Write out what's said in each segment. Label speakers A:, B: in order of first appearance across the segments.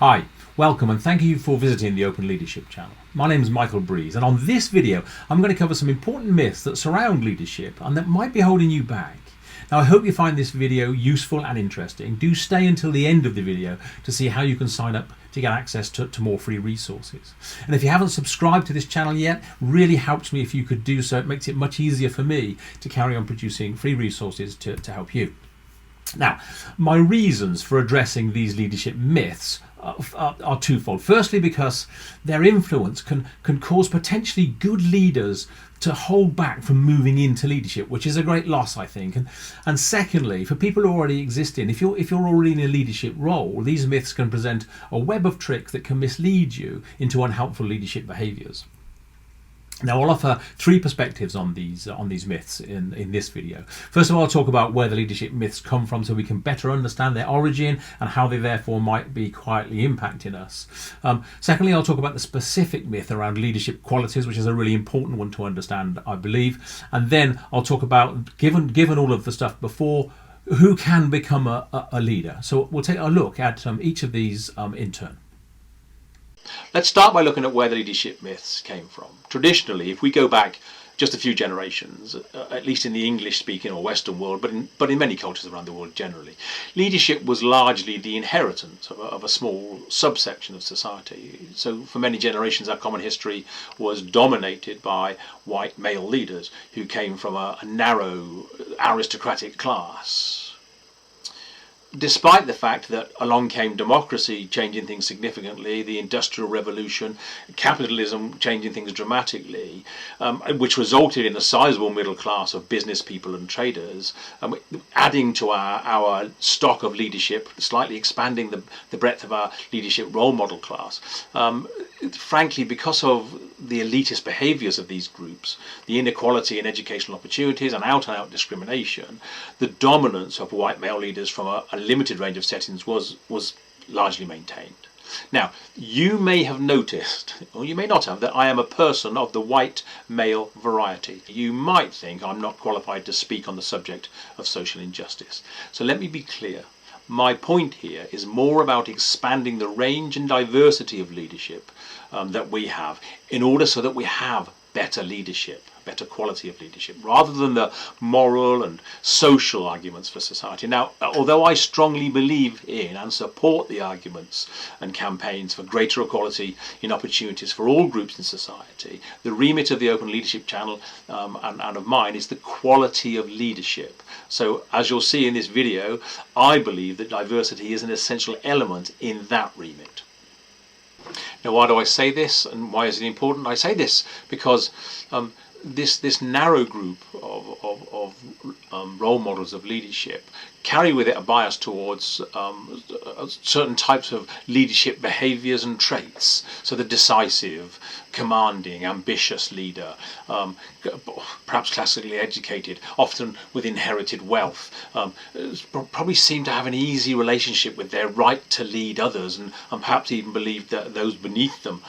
A: Hi, welcome and thank you for visiting the Open Leadership channel. My name is Michael Breeze, and on this video I'm going to cover some important myths that surround leadership and that might be holding you back. Now I hope you find this video useful and interesting. Do stay until the end of the video to see how you can sign up to get access to more free resources. And if you haven't subscribed to this channel yet, really helps me if you could do so. It makes it much easier for me to carry on producing free resources to help you. Now, my reasons for addressing these leadership myths are twofold. Firstly, because their influence can cause potentially good leaders to hold back from moving into leadership, which is a great loss, I think. And secondly, for people who already exist if you're already in a leadership role, these myths can present a web of tricks that can mislead you into unhelpful leadership behaviours. Now I'll offer three perspectives on these myths in this video. First of all, I'll talk about where the leadership myths come from so we can better understand their origin and how they therefore might be quietly impacting us. Secondly, I'll talk about the specific myth around leadership qualities, which is a really important one to understand, I believe. And then I'll talk about, given all of the stuff before, who can become a leader. So we'll take a look at each of these in turn. Let's start by looking at where the leadership myths came from. Traditionally, if we go back just a few generations, at least in the English-speaking or Western world, but in many cultures around the world generally, leadership was largely the inheritance of a small subsection of society. So for many generations, our common history was dominated by white male leaders who came from a narrow aristocratic class. Despite the fact that along came democracy changing things significantly, the Industrial Revolution, capitalism changing things dramatically, which resulted in a sizable middle class of business people and traders, adding to our stock of leadership, slightly expanding the breadth of our leadership role model class. Frankly, because of the elitist behaviours of these groups, the inequality in educational opportunities and out-and-out discrimination, the dominance of white male leaders from a limited range of settings was largely maintained. Now, you may have noticed, or you may not have, that I am a person of the white male variety. You might think I'm not qualified to speak on the subject of social injustice. So let me be clear. My point here is more about expanding the range and diversity of leadership that we have in order so that we have better leadership, better quality of leadership, rather than the moral and social arguments for society. Now, although I strongly believe in and support the arguments and campaigns for greater equality in opportunities for all groups in society, the remit of the Open Leadership channel and of mine is the quality of leadership. So, as you'll see in this video, I believe that diversity is an essential element in that remit. Now, why do I say this, and why is it important? I say this because this narrow group of role models of leadership carry with it a bias towards certain types of leadership behaviours and traits. So the decisive, commanding, ambitious leader, perhaps classically educated, often with inherited wealth, probably seem to have an easy relationship with their right to lead others, and perhaps even believe that those beneath them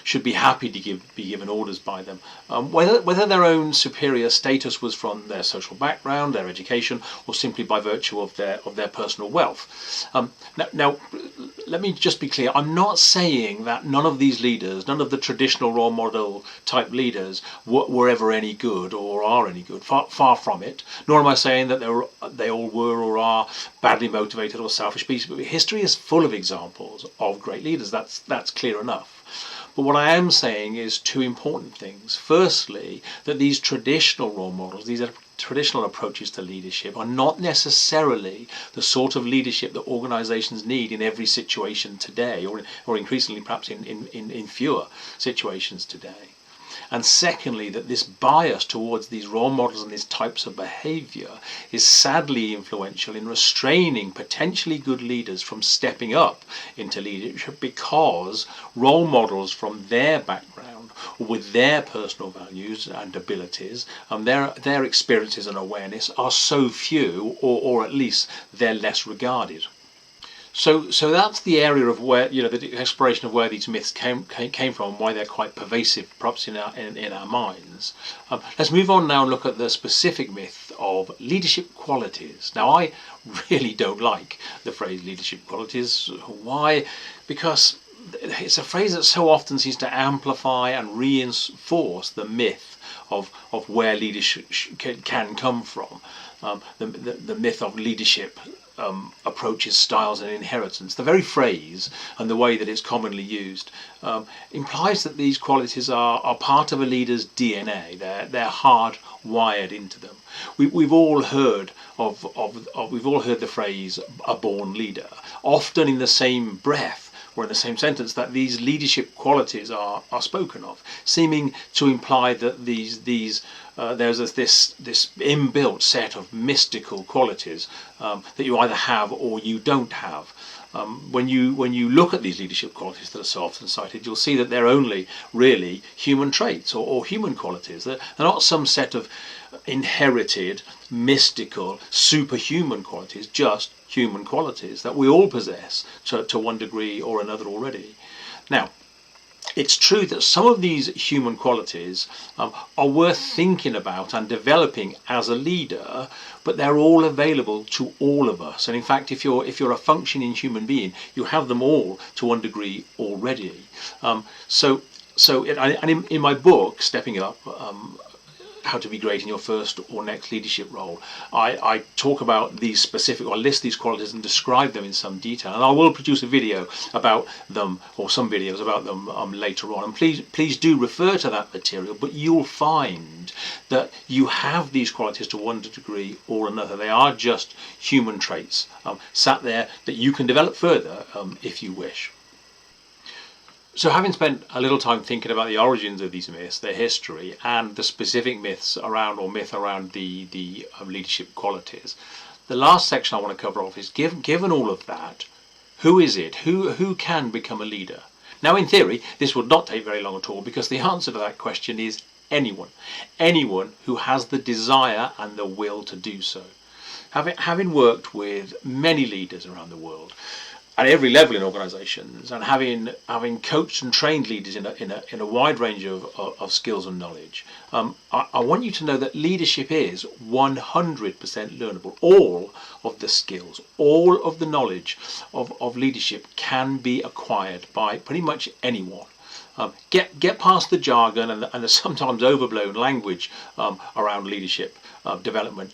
A: should be happy to be given orders by them, whether their own superior status was from their social background, their education, or simply by virtue of their personal wealth. Now, let me just be clear. I'm not saying that none of these leaders, none of the traditional role model type leaders were ever any good or are any good. Far from it. Nor am I saying that they all were or are badly motivated or selfish people. But history is full of examples of great leaders. That's clear enough. But what I am saying is two important things. Firstly, that these traditional role models, these traditional approaches to leadership, are not necessarily the sort of leadership that organisations need in every situation today, or increasingly perhaps in fewer situations today. And secondly, that this bias towards these role models and these types of behaviour is sadly influential in restraining potentially good leaders from stepping up into leadership, because role models from their background or with their personal values and abilities and their experiences and awareness are so few, or at least they're less regarded. So that's the area of where, the exploration of where these myths came from, and why they're quite pervasive, perhaps in our minds. Let's move on now and look at the specific myth of leadership qualities. Now, I really don't like the phrase leadership qualities. Why? Because it's a phrase that so often seems to amplify and reinforce the myth of where leadership can come from. The myth of leadership approaches, styles and inheritance. The very phrase and the way that it's commonly used implies that these qualities are part of a leader's DNA. They're hardwired into them. We've all heard we've all heard the phrase "a born leader," often in the same breath or in the same sentence that these leadership qualities are spoken of, seeming to imply that there's this inbuilt set of mystical qualities that you either have or you don't have. When you look at these leadership qualities that are so often cited, you'll see that they're only really human traits or human qualities. They're not some set of inherited, mystical, superhuman qualities, just human qualities that we all possess to one degree or another already. Now, it's true that some of these human qualities are worth thinking about and developing as a leader, but they're all available to all of us. And in fact, if you're a functioning human being, you have them all to one degree already. In my book, Stepping Up, How to Be Great in Your First or Next Leadership Role, I talk about these specific, or list these qualities and describe them in some detail. And I will produce a video about them, or some videos about them later on. And please do refer to that material, but you'll find that you have these qualities to one degree or another. They are just human traits sat there that you can develop further if you wish. So having spent a little time thinking about the origins of these myths, their history, and the specific myth around the leadership qualities, the last section I want to cover off is, given all of that, who is it? Who can become a leader? Now, in theory, this would not take very long at all, because the answer to that question is anyone. Anyone who has the desire and the will to do so. Having worked with many leaders around the world, at every level in organisations, and having coached and trained leaders in a wide range of skills and knowledge, I want you to know that leadership is 100% learnable. All of the skills, all of the knowledge of leadership can be acquired by pretty much anyone. Get past the jargon and the sometimes overblown language around leadership development.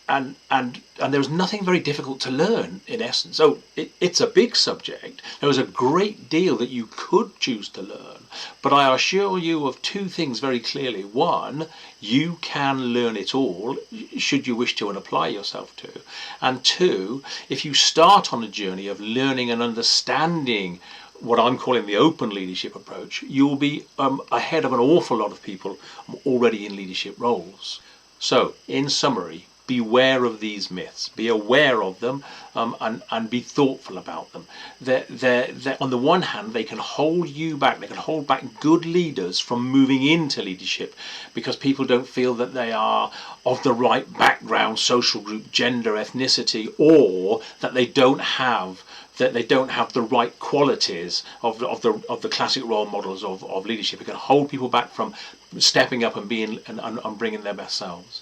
A: And there was nothing very difficult to learn, in essence. So it's a big subject. There was a great deal that you could choose to learn. But I assure you of two things very clearly. One, you can learn it all, should you wish to and apply yourself to. And two, if you start on a journey of learning and understanding what I'm calling the open leadership approach, you'll be ahead of an awful lot of people already in leadership roles. So, in summary, beware of these myths, be aware of them, and be thoughtful about them. They're, on the one hand, they can hold you back, they can hold back good leaders from moving into leadership because people don't feel that they are of the right background, social group, gender, ethnicity, or that they don't have the right qualities of the classic role models of leadership. It can hold people back from stepping up and bringing their best selves.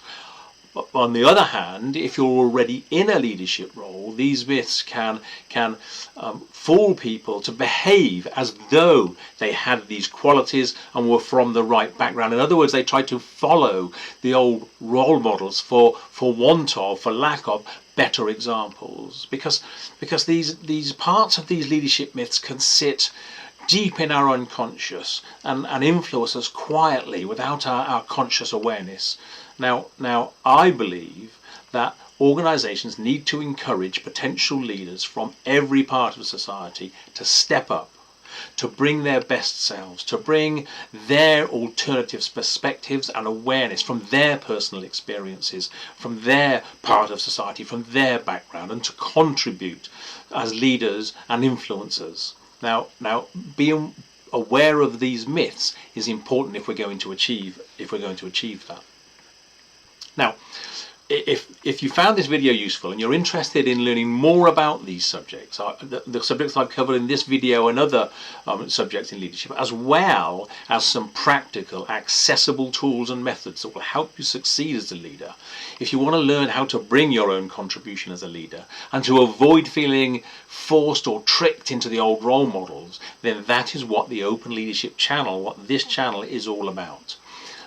A: On the other hand, if you're already in a leadership role, these myths can fool people to behave as though they had these qualities and were from the right background. In other words, they try to follow the old role models for lack of better examples, because these parts of these leadership myths can sit deep in our unconscious and influence us quietly without our conscious awareness. Now, I believe that organisations need to encourage potential leaders from every part of society to step up, to bring their best selves, to bring their alternative perspectives and awareness from their personal experiences, from their part of society, from their background, and to contribute as leaders and influencers. Now, being aware of these myths is important if we're going to achieve that. Now, if you found this video useful and you're interested in learning more about these subjects, the subjects I've covered in this video and other subjects in leadership, as well as some practical, accessible tools and methods that will help you succeed as a leader, if you want to learn how to bring your own contribution as a leader and to avoid feeling forced or tricked into the old role models, then that is what the Open Leadership channel, what this channel is all about.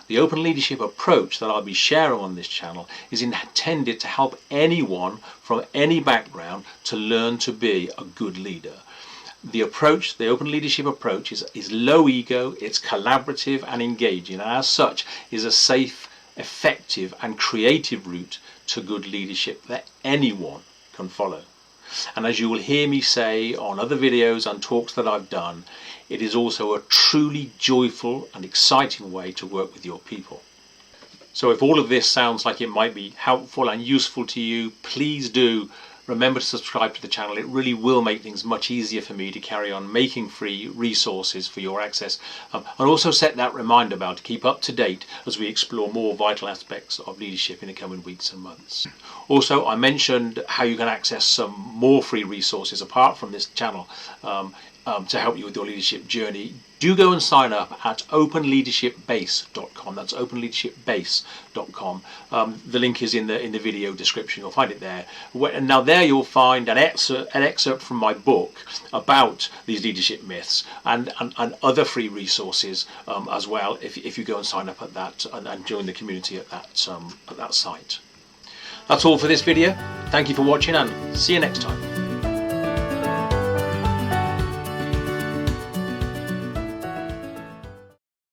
A: The open leadership approach that I'll be sharing on this channel is intended to help anyone from any background to learn to be a good leader. The approach, the open leadership approach, is low ego, it's collaborative and engaging, and as such is a safe, effective and creative route to good leadership that anyone can follow. And as you will hear me say on other videos and talks that I've done, it is also a truly joyful and exciting way to work with your people. So if all of this sounds like it might be helpful and useful to you, please do remember to subscribe to the channel. It really will make things much easier for me to carry on making free resources for your access, and also set that reminder bell to keep up to date as we explore more vital aspects of leadership in the coming weeks and months. Also, I mentioned how you can access some more free resources apart from this channel to help you with your leadership journey. Do go and sign up at openleadershipbase.com. That's openleadershipbase.com. The link is in the video description. You'll find it there. And now there you'll find an excerpt from my book about these leadership myths and other free resources as well, if you go and sign up at that and join the community at that site. That's all for this video. Thank you for watching and see you next time.